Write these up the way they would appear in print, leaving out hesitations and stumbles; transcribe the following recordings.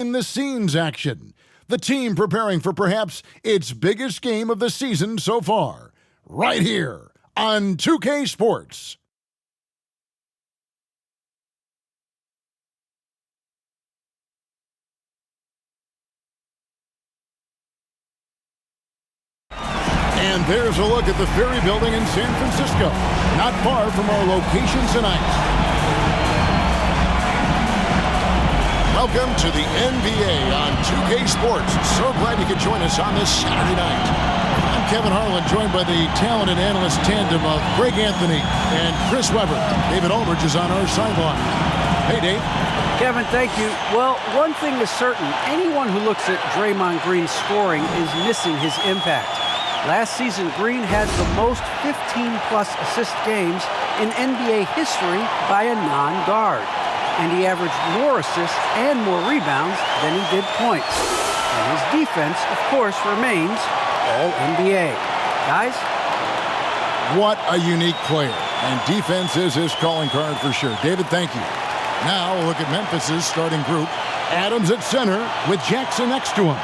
behind-the-scenes action. The team preparing for perhaps its biggest game of the season so far. Right here on 2K Sports. And there's a look at the Ferry Building in San Francisco, not far from our location tonight. Welcome to the NBA on 2K Sports. So glad you could join us on this Saturday night. I'm Kevin Harlan, joined by the talented analyst tandem of Greg Anthony and Chris Webber. David Aldridge is on our sideline. Hey, Dave. Kevin, thank you. Well, one thing is certain. Anyone who looks at Draymond Green's scoring is missing his impact. Last season, Green had the most 15-plus assist games in NBA history by a non-guard. And he averaged more assists and more rebounds than he did points. And his defense, of course, remains All-NBA. Guys? What a unique player. And defense is his calling card for sure. David, thank you. Now we'll look at Memphis's starting group. Adams at center with Jackson next to him.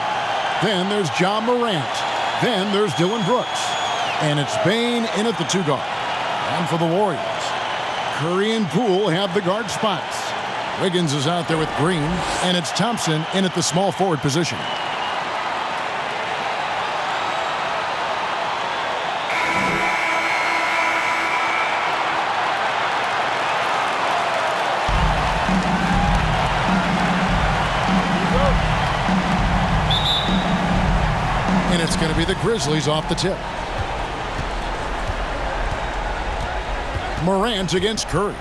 Then there's Ja Morant. Then there's Dillon Brooks. And it's Bane in at the two guard. And for the Warriors, Curry and Poole have the guard spots. Wiggins is out there with Green, and it's Thompson in at the small forward position. And it's going to be the Grizzlies off the tip. Morant against Curry.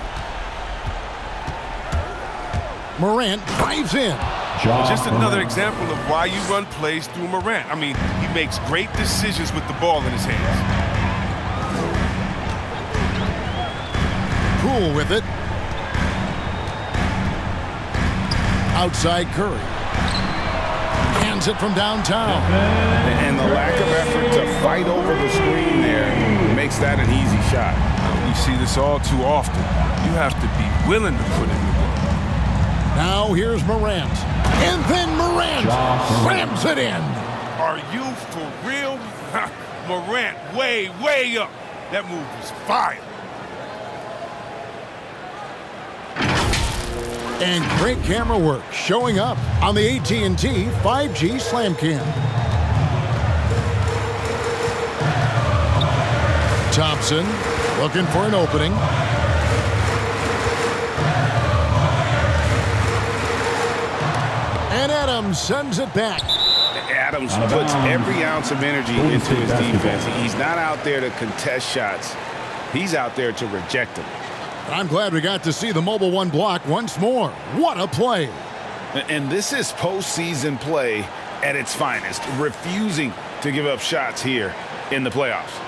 Morant dives in. Just another example of why you run plays through Morant. I mean, he makes great decisions with the ball in his hands. Poole with it. Outside Curry. Hands it from downtown. And the lack of effort to fight over the screen there makes that an easy shot. We see this all too often. You have to be willing to put in the work. Now here's Morant. And then Morant slams it in. Are you for real? Morant way, way up. That move was fire. And great camera work showing up on the AT&T 5G Slam Cam. Thompson looking for an opening. And Adams sends it back. Adams puts every ounce of energy into his defense. He's not out there to contest shots. He's out there to reject them. I'm glad we got to see the Mobile One block once more. What a play. And this is postseason play at its finest, refusing to give up shots here in the playoffs.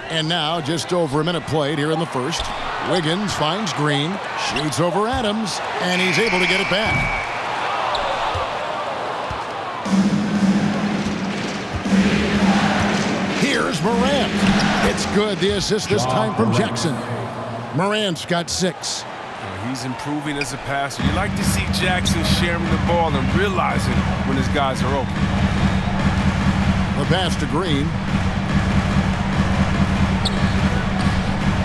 And now, just over a minute played here in the first. Wiggins finds Green, shoots over Adams, and he's able to get it back. Here's Morant. It's good, the assist this time from Jackson. Morant's got 6. He's improving as a passer. You like to see Jackson sharing the ball and realizing when his guys are open. The pass to Green.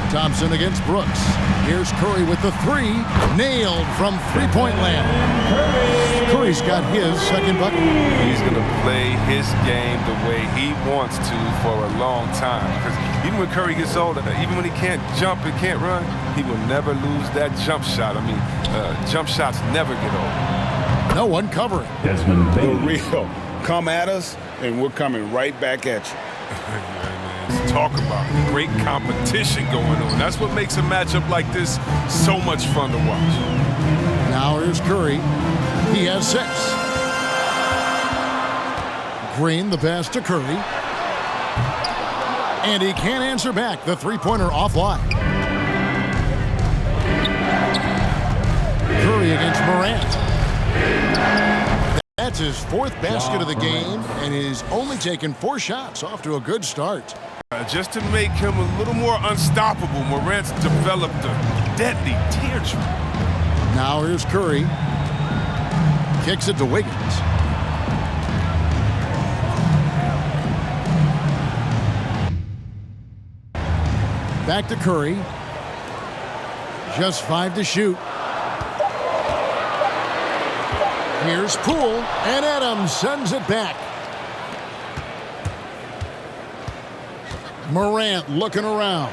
Thompson against Brooks. Here's Curry with the 3. Nailed from three-point land. Curry's got his second bucket. He's going to play his game the way he wants to for a long time. Because even when Curry gets older, even when he can't jump and can't run, he will never lose that jump shot. I mean, jump shots never get old. No one covering. For real. Come at us, and we're coming right back at you. Talk about great competition going on. That's what makes a matchup like this so much fun to watch. Now here's Curry. He has 6. Green, the pass to Curry. And he can't answer back. The three-pointer offline. Curry against Morant. That's his 4th basket of the game, and he's only taken 4 shots. Off to a good start. Just to make him a little more unstoppable, Morant's developed a deadly teardrop. Now here's Curry. Kicks it to Wiggins. Back to Curry. Just 5 to shoot. Here's Poole, and Adams sends it back. Morant looking around.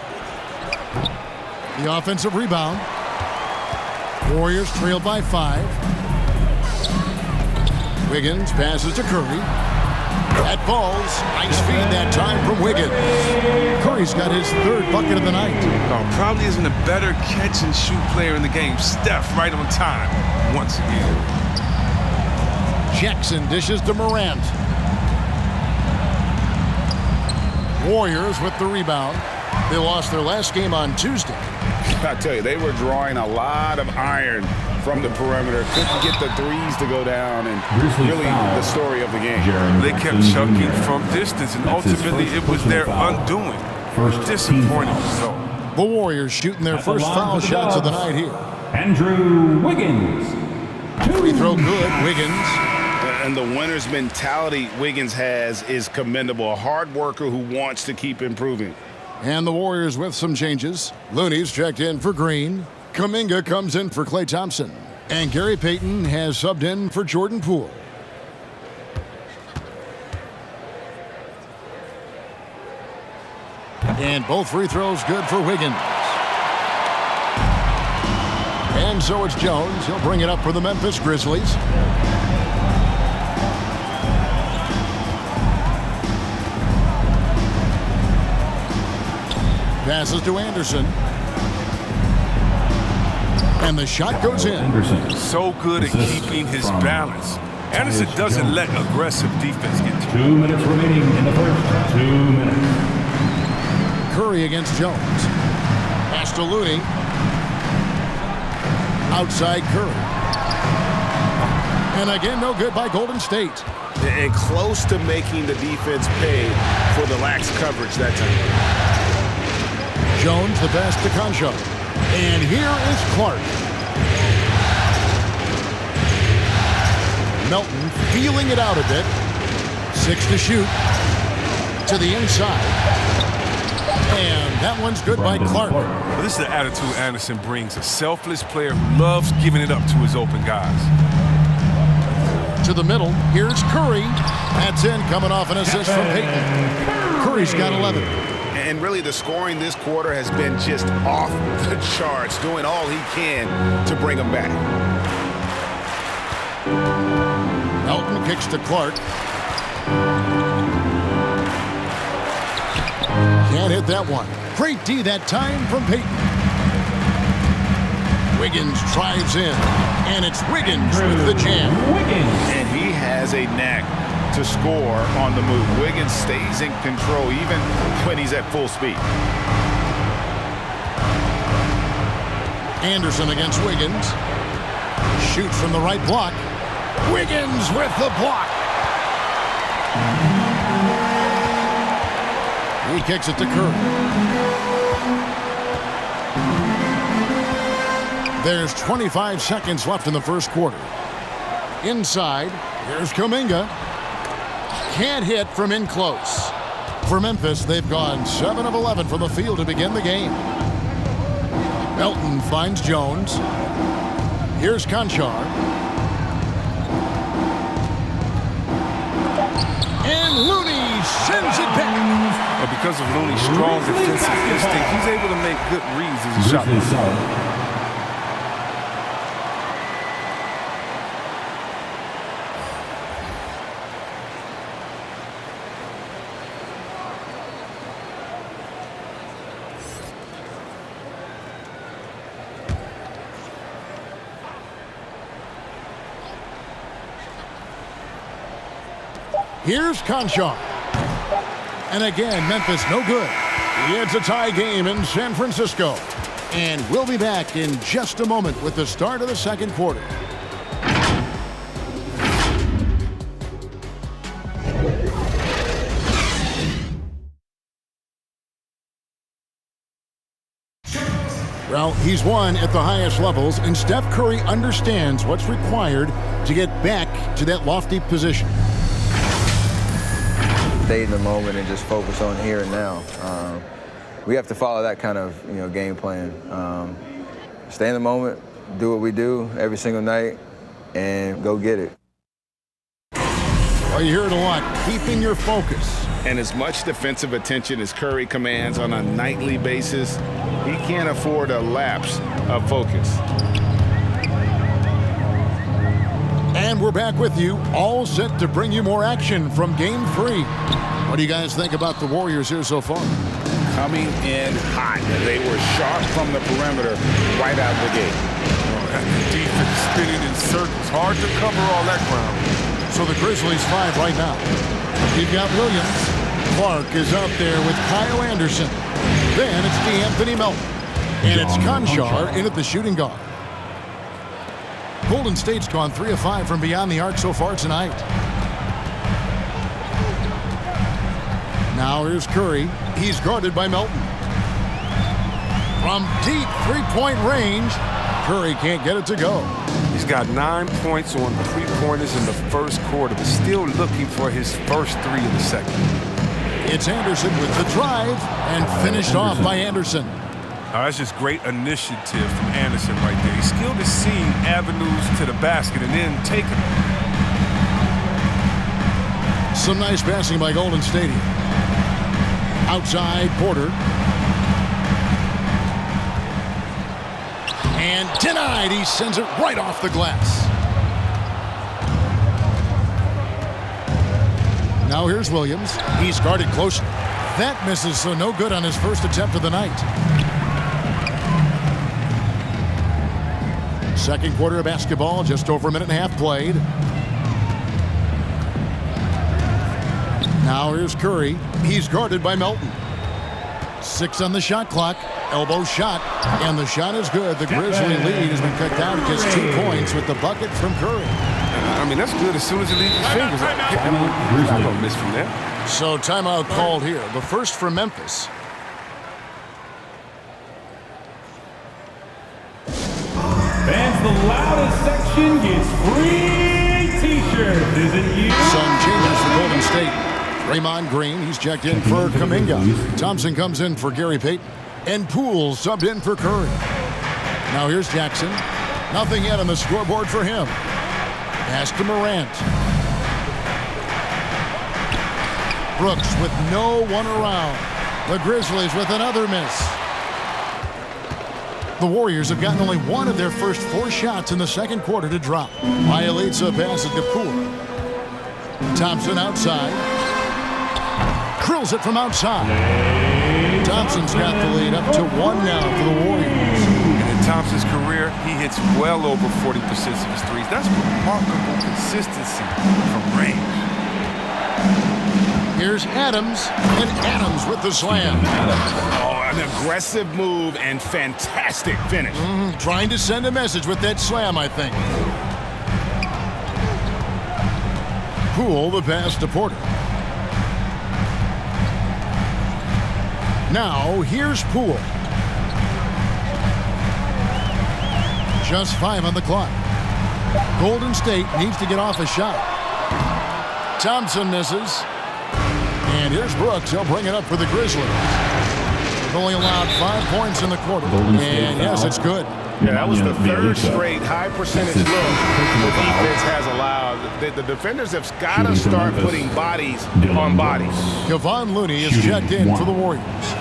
The offensive rebound. Warriors trail by 5. Wiggins passes to Curry. That falls. Nice feed that time from Wiggins. Curry's got his 3rd bucket of the night. Probably isn't a better catch-and-shoot player in the game. Steph right on time once again. Jackson dishes to Morant. Warriors with the rebound. They lost their last game on Tuesday. I tell you, they were drawing a lot of iron from the perimeter. Couldn't get the threes to go down, and really the story of the game. They kept chucking from distance, and ultimately it was their undoing. Disappointing result. The Warriors shooting their first foul shots of the night here. Andrew Wiggins. Free throw good, Wiggins. And the winner's mentality Wiggins has is commendable. A hard worker who wants to keep improving. And the Warriors with some changes. Looney's checked in for Green. Kuminga comes in for Klay Thompson. And Gary Payton has subbed in for Jordan Poole. And both free throws good for Wiggins. And so it's Jones. He'll bring it up for the Memphis Grizzlies. Passes to Anderson. And the shot goes in. So good at keeping his balance. Anderson doesn't let aggressive defense get to him. 2 minutes remaining in the first. 2 minutes. Curry against Jones. Pass to Looney. Outside Curry. And again, no good by Golden State. And close to making the defense pay for the lax coverage that time. Jones, the pass to Concho. And here is Clark. Melton feeling it out a bit. 6 to shoot. To the inside. And that one's good by Clark. Well, this is the attitude Anderson brings. A selfless player who loves giving it up to his open guys. To the middle. Here's Curry. That's in, coming off an assist from Payton. Curry's got 11. And really the scoring this quarter has been just off the charts, doing all he can to bring them back. Melton kicks to Clark. Can't hit that one. Great D that time from Payton. Wiggins drives in, and it's Wiggins with the jam. And he has a knack to score on the move. Wiggins stays in control even when he's at full speed. Anderson against Wiggins. Shoots from the right block. Wiggins with the block. He kicks it to Curry. There's 25 seconds left in the first quarter. Inside, here's Kuminga. Can't hit from in close. For Memphis, they've gone 7 of 11 from the field to begin the game. Melton finds Jones. Here's Conchar. And Looney sends it back. But because of Looney's strong defensive instinct, he's able to make good reads as a shot maker. Here's Conchar. And again, Memphis no good. It's a tie game in San Francisco. And we'll be back in just a moment with the start of the second quarter. Well, he's won at the highest levels, and Steph Curry understands what's required to get back to that lofty position. Stay in the moment and just focus on here and now. We have to follow that kind of game plan. Stay in the moment, do what we do every single night, and go get it. Well, you hear it a lot, keeping your focus. And as much defensive attention as Curry commands on a nightly basis, he can't afford a lapse of focus. And we're back with you, all set to bring you more action from Game 3. What do you guys think about the Warriors here so far? Coming in hot. They were sharp from the perimeter right out the gate. The defense spinning in circles. Hard to cover all that ground. So the Grizzlies 5 right now. You've got Williams. Clark is out there with Kyle Anderson. Then it's DeAnthony Melton. And it's Conchar in at the shooting guard. Golden State's gone 3 of 5 from beyond the arc so far tonight. Now here's Curry. He's guarded by Melton. From deep three-point range, Curry can't get it to go. He's got 9 points on three-pointers in the first quarter, but still looking for his first 3 in the second. It's Anderson with the drive and finished off by Anderson. That's just great initiative from Anderson right there. He's skilled at seeing avenues to the basket and then taking them. Some nice passing by Golden State. Outside, Porter. And denied. He sends it right off the glass. Now here's Williams. He's guarded closely. That misses, so no good on his first attempt of the night. Second quarter of basketball, just over a minute and a half played. Now here's Curry. He's guarded by Melton. 6 on the shot clock. Elbow shot. And the shot is good. The Grizzly lead has been cut down to just 2 points with the bucket from Curry. I mean, that's good as soon as it leaves his fingers. I don't miss from there. So timeout called here. The first for Memphis. Fans, the loudest section gets free T-shirts. Is it you? Some changes for Golden State. Draymond Green, he's checked in for Kuminga. Thompson comes in for Gary Payton. And Poole subbed in for Curry. Now here's Jackson. Nothing yet on the scoreboard for him. Pass to Morant. Brooks with no one around. The Grizzlies with another miss. The Warriors have gotten only one of their first 4 shots in the second quarter to drop. Bielitsa passes to Poole. Thompson outside. Drills it from outside. Thompson's got the lead up to 1 now for the Warriors. And in Thompson's career, he hits well over 40% of his threes. That's remarkable consistency from range. Here's Adams, and Adams with the slam. Oh, an aggressive move and fantastic finish. Trying to send a message with that slam, I think. Poole the pass to Porter. Now, here's Poole. Just 5 on the clock. Golden State needs to get off a shot. Thompson misses. And here's Brooks. He'll bring it up for the Grizzlies. They've only allowed 5 points in the quarter. And yes, it's good. Yeah, that was the third straight high percentage look the defense has allowed. The defenders have got to start putting bodies on bodies. Kevon Looney is checked in for the Warriors.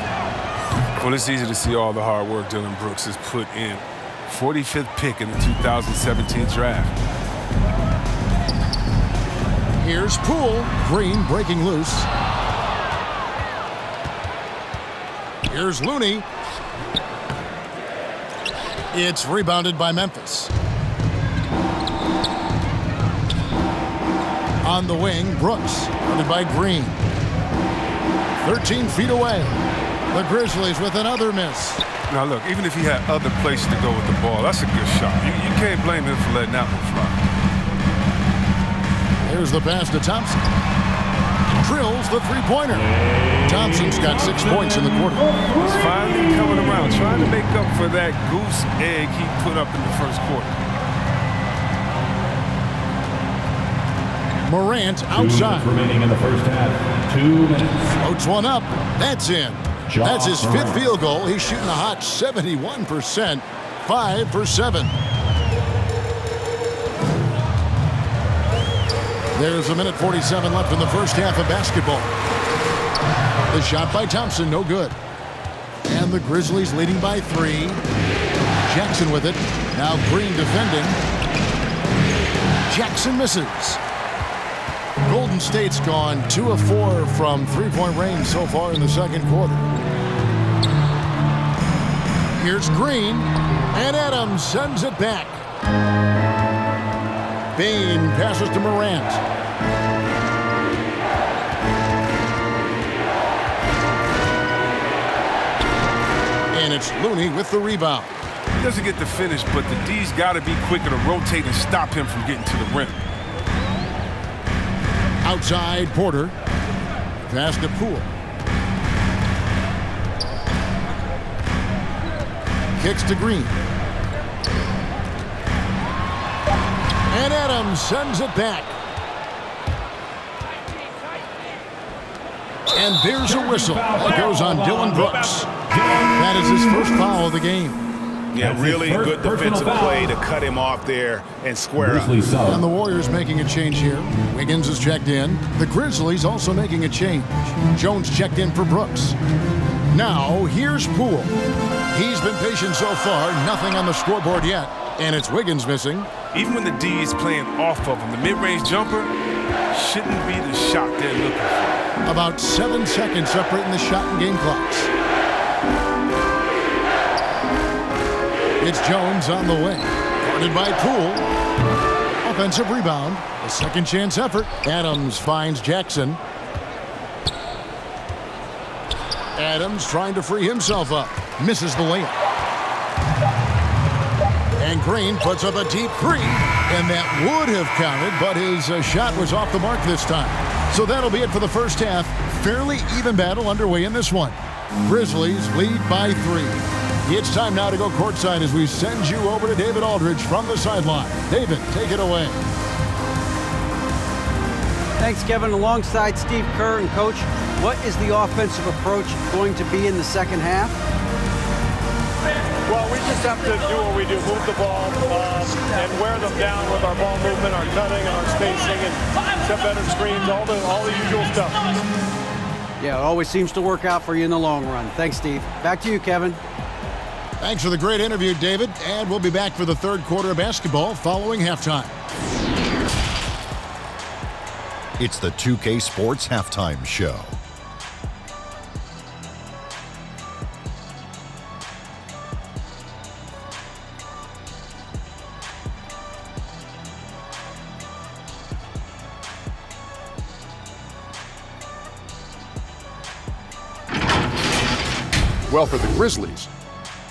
Well, it's easy to see all the hard work Dillon Brooks has put in. 45th pick in the 2017 draft. Here's Poole. Green breaking loose. Here's Looney. It's rebounded by Memphis. On the wing, Brooks, guarded by Green. 13 feet away. The Grizzlies with another miss. Now, look, even if he had other places to go with the ball, that's a good shot. You can't blame him for letting that one fly. Here's the pass to Thompson. drills the three-pointer. Thompson's got 6 points in the quarter. He's finally coming around, trying to make up for that goose egg he put up in the first quarter. Morant outside. 2 minutes remaining in the first half. 2 minutes. Floats one up. That's in. That's his Morant. 5th field goal. He's shooting a hot 71%. 5 for 7. There's a minute 47 left in the first half of basketball. The shot by Thompson, no good. And the Grizzlies leading by 3. Jackson with it. Now Green defending. Jackson misses. Golden State's gone 2 of 4 from three-point range so far in the second quarter. Here's Green, and Adams sends it back. Bain passes to Morant. And it's Looney with the rebound. He doesn't get the finish, but the D's got to be quicker to rotate and stop him from getting to the rim. Outside Porter. Pass to Poole. Kicks to Green. And Adams sends it back. And there's a whistle. That goes on Dylan Brooks. That is his first foul of the game. Yeah, really good defensive play to cut him off there and square up. And the Warriors making a change here. Wiggins is checked in. The Grizzlies also making a change. Jones checked in for Brooks. Now, here's Poole. He's been patient so far. Nothing on the scoreboard yet. And it's Wiggins missing. Even when the D is playing off of him, the mid-range jumper shouldn't be the shot they're looking for. About 7 seconds separating the shot and game clocks. It's Jones on the way. Guarded by Poole. Offensive rebound. A second chance effort. Adams finds Jackson. Adams trying to free himself up. Misses the layup. And Green puts up a deep 3. And that would have counted, but his shot was off the mark this time. So that'll be it for the first half. Fairly even battle underway in this one. Grizzlies lead by 3. It's time now to go courtside as we send you over to David Aldridge from the sideline. David, take it away. Thanks, Kevin. Alongside Steve Kerr and Coach, what is the offensive approach going to be in the second half? Well, we just have to do what we do, move the ball and wear them down with our ball movement, our cutting, and our spacing, and set better screens, all the usual stuff. Yeah, it always seems to work out for you in the long run. Thanks, Steve. Back to you, Kevin. Thanks for the great interview, David. And we'll be back for the third quarter of basketball following halftime. It's the 2K Sports Halftime Show. Well, for the Grizzlies,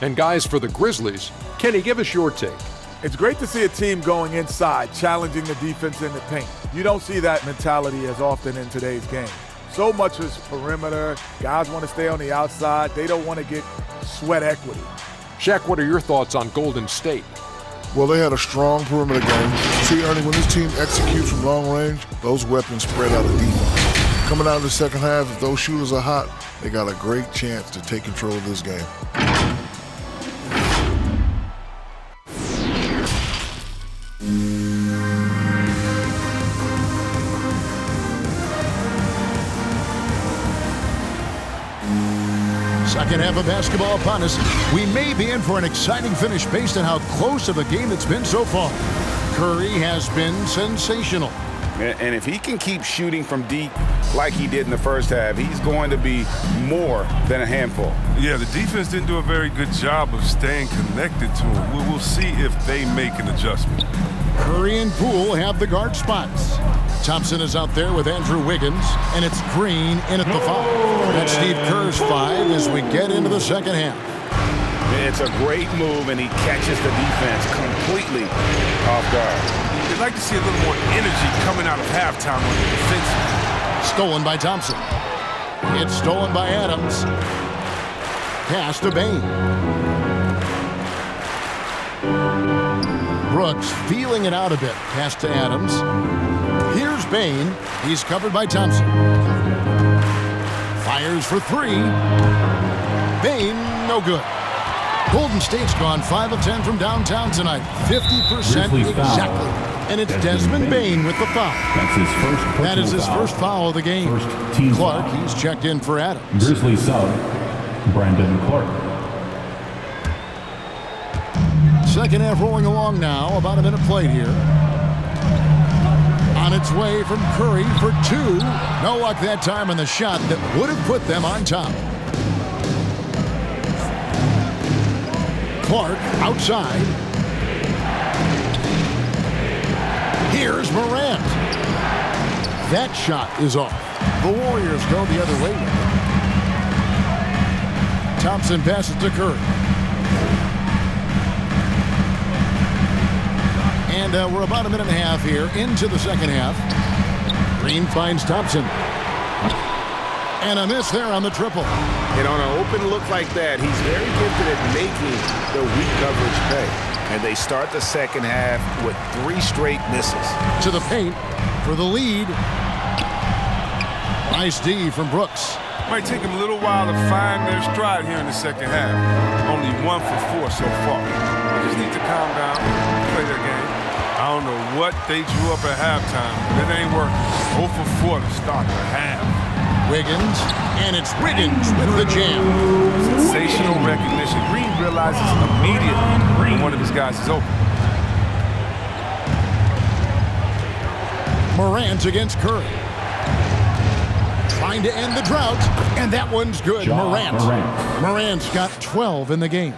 and guys, for the Grizzlies, Kenny, give us your take. It's great to see a team going inside, challenging the defense in the paint. You don't see that mentality as often in today's game. So much is perimeter. Guys want to stay on the outside. They don't want to get sweat equity. Shaq, what are your thoughts on Golden State? Well, they had a strong perimeter game. See, Ernie, when this team executes from long range, those weapons spread out the defense. Coming out of the second half, if those shooters are hot, they got a great chance to take control of this game. Second half of basketball upon us. We may be in for an exciting finish based on how close of a game it's been so far. Curry has been sensational. And if he can keep shooting from deep like he did in the first half, he's going to be more than a handful. Yeah, the defense didn't do a very good job of staying connected to him. We'll see if they make an adjustment. Curry and Poole have the guard spots. Thompson is out there with Andrew Wiggins, and it's Green in at the 5. That's Steve Kerr's 5 as we get into the second half. It's a great move, and he catches the defense completely off guard. They'd like to see a little more energy coming out of halftime on the defensive. Stolen by Thompson. It's stolen by Adams. Pass to Bain. Brooks feeling it out a bit. Pass to Adams. Here's Bain. He's covered by Thompson. Fires for three. Bain, no good. Golden State's gone 5 of 10 from downtown tonight. 50% exactly. And it's Desmond Bain with the foul. That is his first foul of the game. Clark, he's checked in for Adams. Grizzlies sub, Brandon Clark. Second half rolling along now. About a minute played here. On its way from Curry for two. No luck that time on the shot that would have put them on top. Clark outside. Here's Morant. That shot is off. The Warriors go the other way with it. Thompson passes to Curry. And we're about a minute and a half here into the second half. Green finds Thompson. And a miss there on the triple. And on an open look like that, he's very gifted at making the weak coverage pay. And they start the second half with 3 straight misses. To the paint for the lead. Nice D from Brooks. Might take them a little while to find their stride here in the second half. Only 1 for 4 so far. They just need to calm down, play their game. I don't know what they drew up at halftime, but it ain't working. 0 for 4 to start the half. Wiggins, and it's Wiggins with the jam. Sensational recognition. Green realizes immediately when one of his guys is open. Morant against Curry. Trying to end the drought, and that one's good. Morant's got 12 in the game.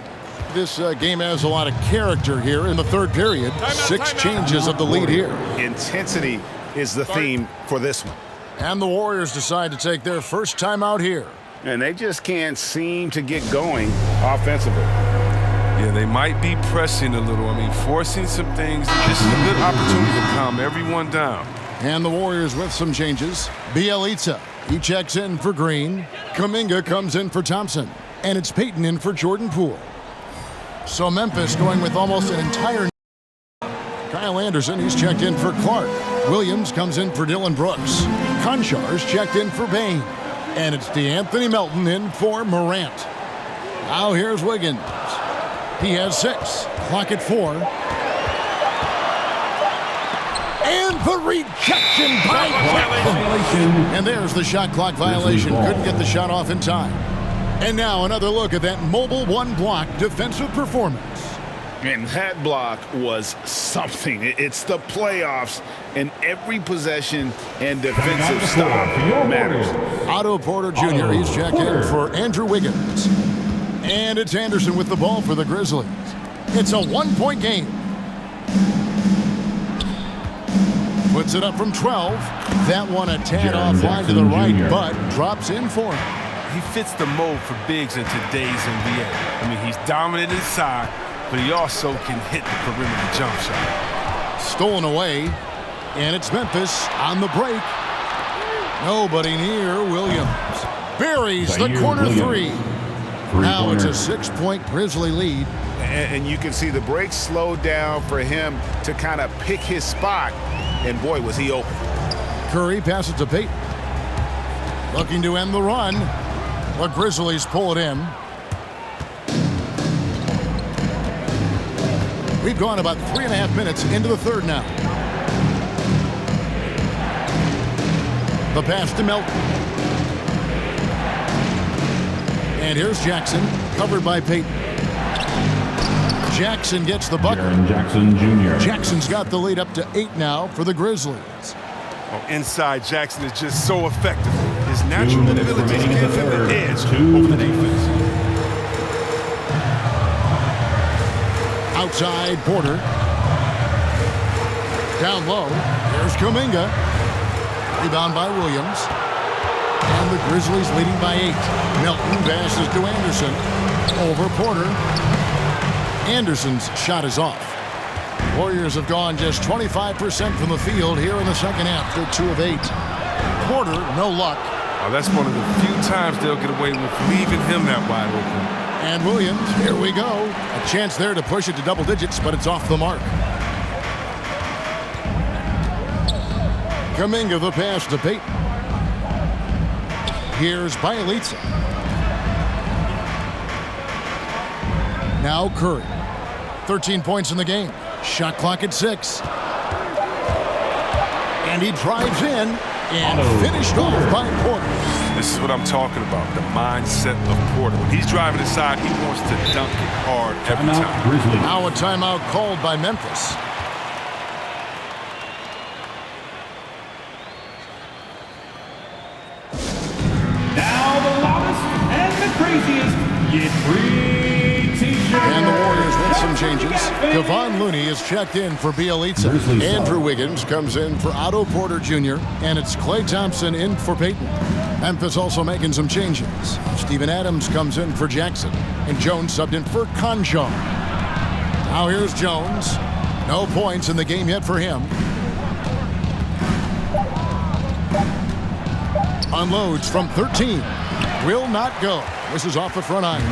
This game has a lot of character here in the third period. 6 changes of the lead here. Intensity is the theme for this one. And the Warriors decide to take their first time out here. And they just can't seem to get going offensively. Yeah, they might be pressing a little. I mean, forcing some things. This is a good opportunity to calm everyone down. And the Warriors with some changes. Bielitsa, he checks in for Green. Kuminga comes in for Thompson. And it's Payton in for Jordan Poole. So Memphis going with almost an entire... Kyle Anderson, he's checked in for Clark. Williams comes in for Dylan Brooks. Konchar's checked in for Bain. And it's DeAnthony Melton in for Morant. Now here's Wiggins. He has 6. Clock at 4. And the rejection by Jackson. And there's the shot clock violation. Couldn't get the shot off in time. And now another look at that mobile one-block defensive performance. And that block was something. It's the playoffs, and every possession and defensive stop matters. Otto Porter Jr., he's checked in for Andrew Wiggins. And it's Anderson with the ball for the Grizzlies. It's a 1-point game. Puts it up from 12. That one a tad offline to the right, but drops in for him. He fits the mold for bigs in today's NBA. I mean, he's dominant inside, but he also can hit the perimeter jump shot. Stolen away, and it's Memphis on the break. Nobody near Williams. Buries the corner 3. Now it's a 6-point Grizzly lead. And you can see the break slowed down for him to kind of pick his spot, and boy, was he open. Curry passes to Payton. Looking to end the run. The Grizzlies pull it in. We've gone about 3.5 minutes into the third now. The pass to Melton. And here's Jackson, covered by Payton. Jackson gets the bucket. Jackson Jr. Jackson's got the lead up to 8 now for the Grizzlies. Oh, inside, Jackson is just so effective. His natural abilities give him the edge over the defense. Outside, Porter. Down low, there's Kuminga. Rebound by Williams. And the Grizzlies leading by 8. Melton passes to Anderson. Over Porter. Anderson's shot is off. Warriors have gone just 25% from the field here in the second half. They're 2 of 8. Porter, no luck. Oh, that's one of the few times they'll get away with leaving him that wide open. And Williams, here we go. A chance there to push it to double digits, but it's off the mark. Kuminga the pass to Payton. Here's Bielitsa. Now Curry. 13 points in the game. Shot clock at 6. And he drives in and finished off by Porter. This is what I'm talking about, the mindset of Porter. When he's driving inside, he wants to dunk it hard every time. Now a timeout called by Memphis. Now the loudest and the craziest get free t-shirts. And the Warriors with some changes. Kevon Looney is checked in for Bielitsa. Andrew Wiggins comes in for Otto Porter Jr. And it's Klay Thompson in for Payton. Memphis also making some changes. Steven Adams comes in for Jackson. And Jones subbed in for Conchar. Now here's Jones. No points in the game yet for him. Unloads from 13. Will not go. This is off the front iron.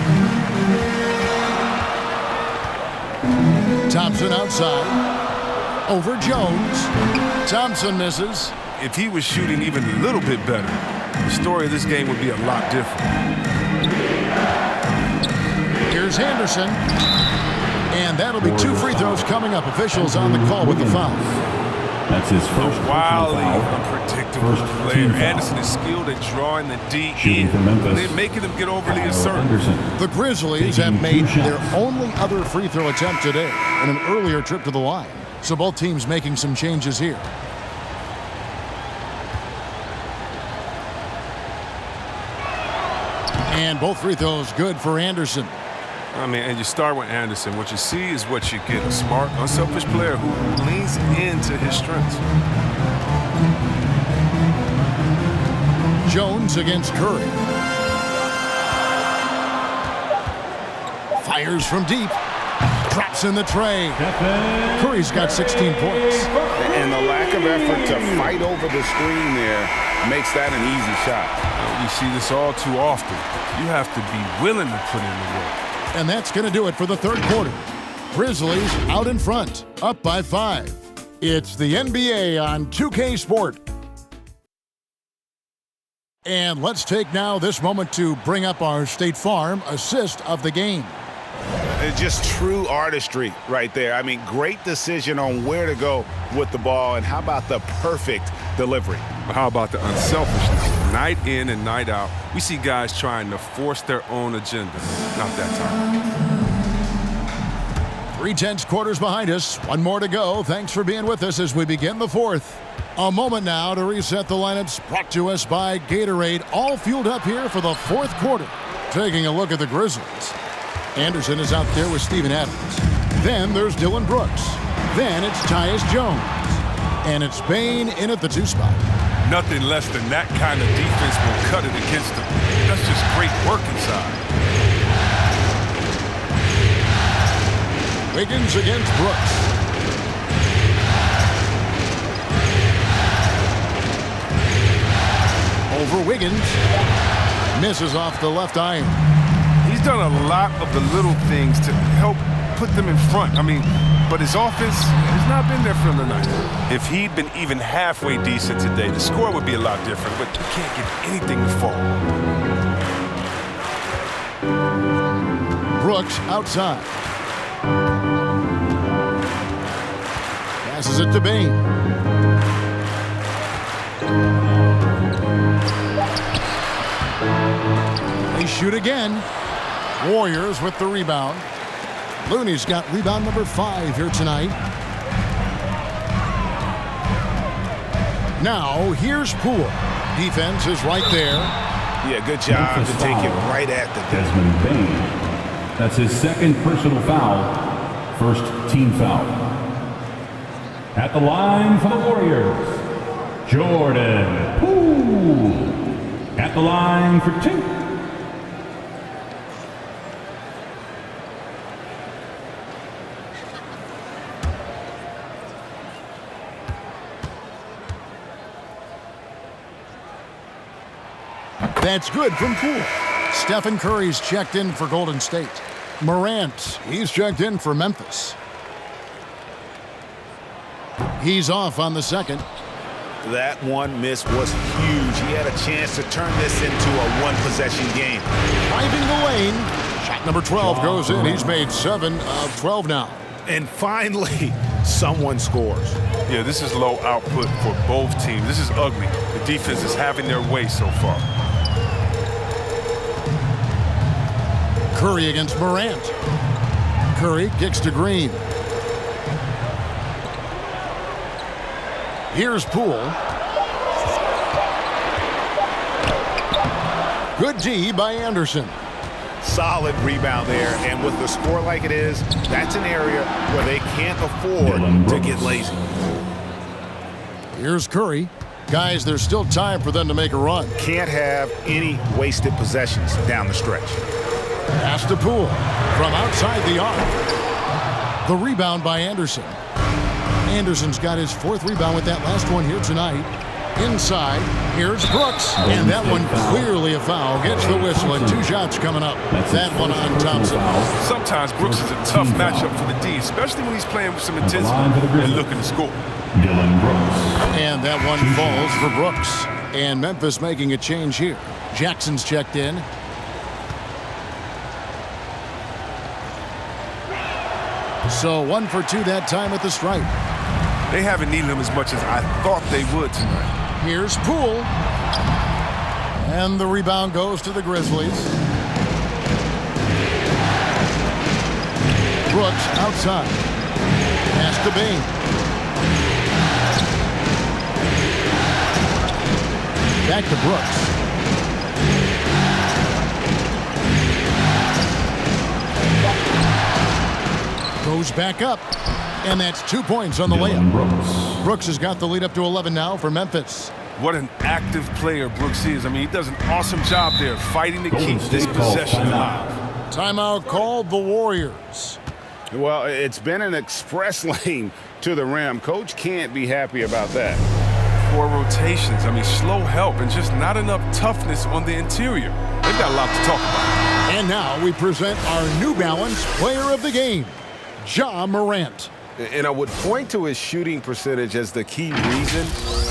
Thompson outside. Over Jones. Thompson misses. If he was shooting even a little bit better, the story of this game would be a lot different. Here's Anderson. And that'll be 2 free throws coming up. Officials on the call with the foul. That's his first wildly unpredictable player. Anderson is skilled at drawing the D in. They're making him get overly assertive. The Grizzlies have made their only other free throw attempt today in an earlier trip to the line. So both teams making some changes here. And both free throws good for Anderson. I mean, and you start with Anderson. What you see is what you get. A smart, unselfish player who leans into his strengths. Jones against Curry. Fires from deep. Drops in the tray. Curry's got 16 points. And the lack of effort to fight over the screen there makes that an easy shot. We see this all too often. You have to be willing to put in the work. And that's going to do it for the third quarter. Grizzlies out in front, up by 5. It's the NBA on 2K Sport. And let's take now this moment to bring up our State Farm assist of the game. It's just true artistry right there. I mean, great decision on where to go with the ball, and how about the perfect delivery? How about the unselfishness? Night in and night out, we see guys trying to force their own agenda. Not that time. 3 tense quarters behind us. 1 more to go. Thanks for being with us as we begin the 4th. A moment now to reset the lineups, brought to us by Gatorade. All fueled up here for the 4th quarter. Taking a look at the Grizzlies. Anderson is out there with Steven Adams. Then there's Dylan Brooks. Then it's Tyus Jones. And it's Bane in at the 2 spot. Nothing less than that kind of defense will cut it against them. That's just great work inside. Wiggins against Brooks. Over Wiggins. Misses off the left iron. He's done a lot of the little things to help put them in front. I mean, but his offense has not been there for him tonight. If he'd been even halfway decent today, the score would be a lot different, but he can't get anything to fall. Brooks outside. Passes it to Bane. They shoot again. Warriors with the rebound. Looney's got rebound number 5 here tonight. Now, here's Poole. Defense is right there. Yeah, good job to take it right at the Desmond Bane. That's his 2nd personal foul. 1st team foul. At the line for the Warriors, Jordan Poole. At the line for 2. That's good from Poole. Stephen Curry's checked in for Golden State. Morant, he's checked in for Memphis. He's off on the second. That one miss was huge. He had a chance to turn this into a one-possession game. Driving the lane. Shot number 12 goes in. He's made 7 of 12 now. And finally, someone scores. Yeah, this is low output for both teams. This is ugly. The defense is having their way so far. Curry against Morant. Curry kicks to Green. Here's Poole. Good D by Anderson. Solid rebound there, and with the score like it is, that's an area where they can't afford to get lazy. Here's Curry. Guys, there's still time for them to make a run. Can't have any wasted possessions down the stretch. Pass to Poole from outside the arc. The rebound by Anderson. Anderson's got his 4th rebound with that last one here tonight. Inside, here's Brooks, and that one clearly a foul. Gets the whistle, and 2 shots coming up. That one on Thompson. Sometimes Brooks is a tough matchup for the D, especially when he's playing with some intensity and looking to score. And that one falls for Brooks. And Memphis making a change here. Jackson's checked in. So 1 for 2 that time at the stripe. They haven't needed him as much as I thought they would tonight. Here's Poole. And the rebound goes to the Grizzlies. Brooks outside. Pass to Bain. Back to Brooks. Goes back up. And that's 2 points on the layup. Brooks has got the lead up to 11 now for Memphis. What an active player Brooks is. I mean, he does an awesome job there fighting to keep this possession alive. Timeout called the Warriors. Well, it's been an express lane to the rim. Coach can't be happy about that. 4 rotations. I mean, slow help and just not enough toughness on the interior. They've got a lot to talk about. And now we present our New Balance Player of the Game, Ja Morant. And I would point to his shooting percentage as the key reason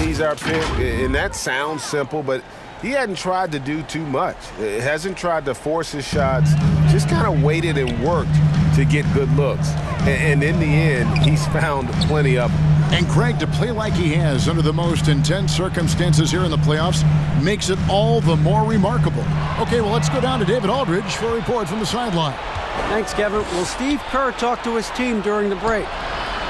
he's our pick. And that sounds simple, but he hadn't tried to do too much. He hasn't tried to force his shots, just kind of waited and worked to get good looks. And in the end, he's found plenty of them. And Craig, to play like he has under the most intense circumstances here in the playoffs makes it all the more remarkable. Okay, well, let's go down to David Aldridge for a report from the sideline. Thanks, Kevin. Well, Steve Kerr talked to his team during the break.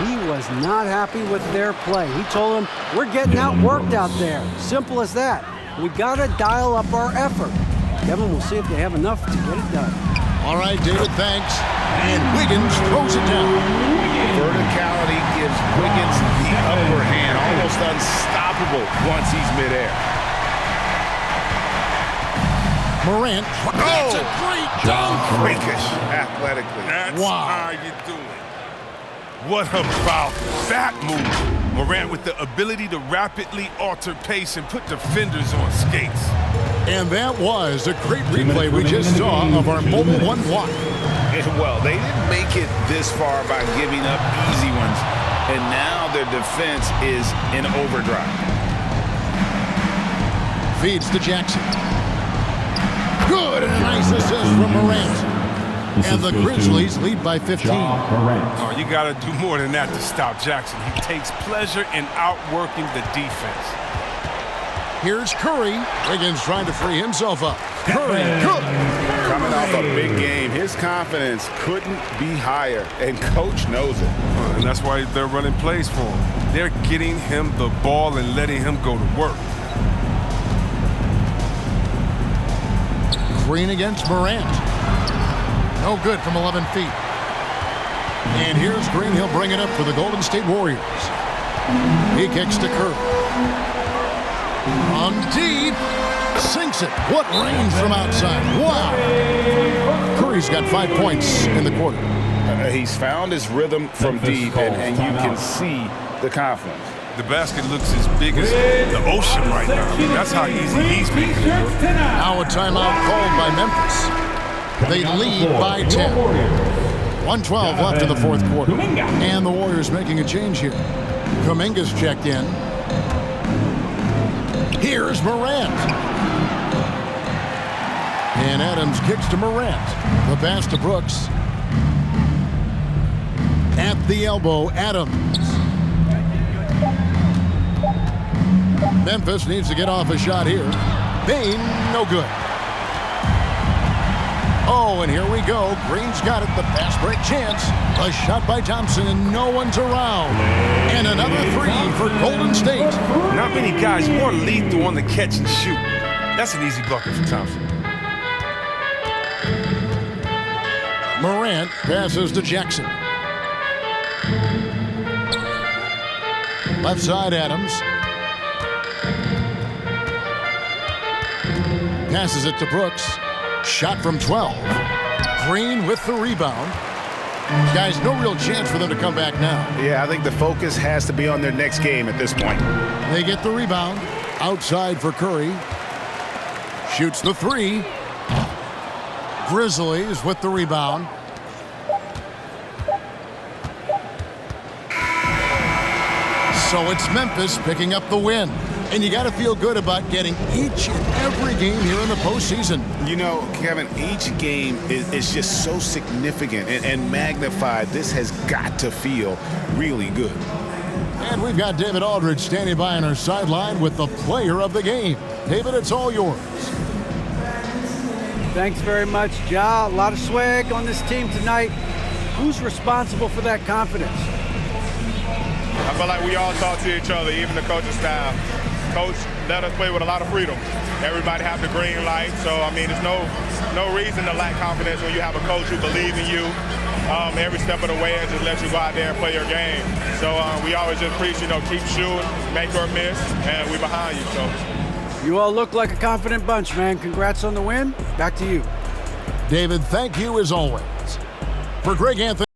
He was not happy with their play. He told them, we're getting outworked out there. Simple as that. We got to dial up our effort. Kevin, we'll see if they have enough to get it done. All right, David, thanks. And Wiggins throws it down. Verticality gives Wiggins the upper hand, almost unstoppable once he's midair. Morant. That's a great dunk. Freakish athletically. That's wow. how you do it. What about that move? Morant with the ability to rapidly alter pace and put defenders on skates. And that was a great replay we just saw of our mobile one block. Well, they didn't make it this far by giving up easy ones, and now their defense is in overdrive. Feeds to Jackson. Good, and a nice assist from Morant. And the Grizzlies lead by 15. Oh, you got to do more than that to stop Jackson. He takes pleasure in outworking the defense. Here's Curry. Wiggins trying to free himself up. Curry, good. Coming off a big game, his confidence couldn't be higher, and Coach knows it. And that's why they're running plays for him. They're getting him the ball and letting him go to work. Green against Morant. No good from 11 feet. And here's Green. He'll bring it up for the Golden State Warriors. He kicks to Curry. On deep. Sinks it. What range from outside. Wow. Curry's got 5 points in the quarter. He's found his rhythm from deep, and you can see the confidence. The basket looks as big as the ocean right now. That's how easy he's making it look. Now a timeout called by Memphis. They lead by 10. 1:12 left in the fourth quarter. And the Warriors making a change here. Kuminga's checked in. Here's Morant. And Adams kicks to Morant. The pass to Brooks. At the elbow, Adams. Memphis needs to get off a shot here. Bain, no good. Oh, and here we go. Green's got it. The fast break chance. A shot by Thompson, and no one's around. And another three for Golden State. Not many guys more lethal on the catch and shoot. That's an easy bucket for Thompson. Morant passes to Jackson. Left side, Adams. Passes it to Brooks. Shot from 12. Green with the rebound. Guys, no real chance for them to come back now. Yeah, I think the focus has to be on their next game at this point. They get the rebound. Outside for Curry. Shoots the three. Grizzlies with the rebound. So it's Memphis picking up the win. And you got to feel good about getting each and every game here in the postseason. You know, Kevin, each game is just so significant and magnified. This has got to feel really good. And we've got David Aldridge standing by on our sideline with the player of the game. David, it's all yours. Thanks very much, Ja. A lot of swag on this team tonight. Who's responsible for that confidence? I feel like we all talk to each other, even the coaching staff. Coach let us play with a lot of freedom. Everybody have the green light, so I mean, there's no reason to lack confidence when you have a coach who believes in you every step of the way and just let you go out there and play your game. So we always just preach, keep shooting, make or miss, and we're behind you. So you all look like a confident bunch, man. Congrats on the win. Back to you. David, thank you as always. For Greg Anthony.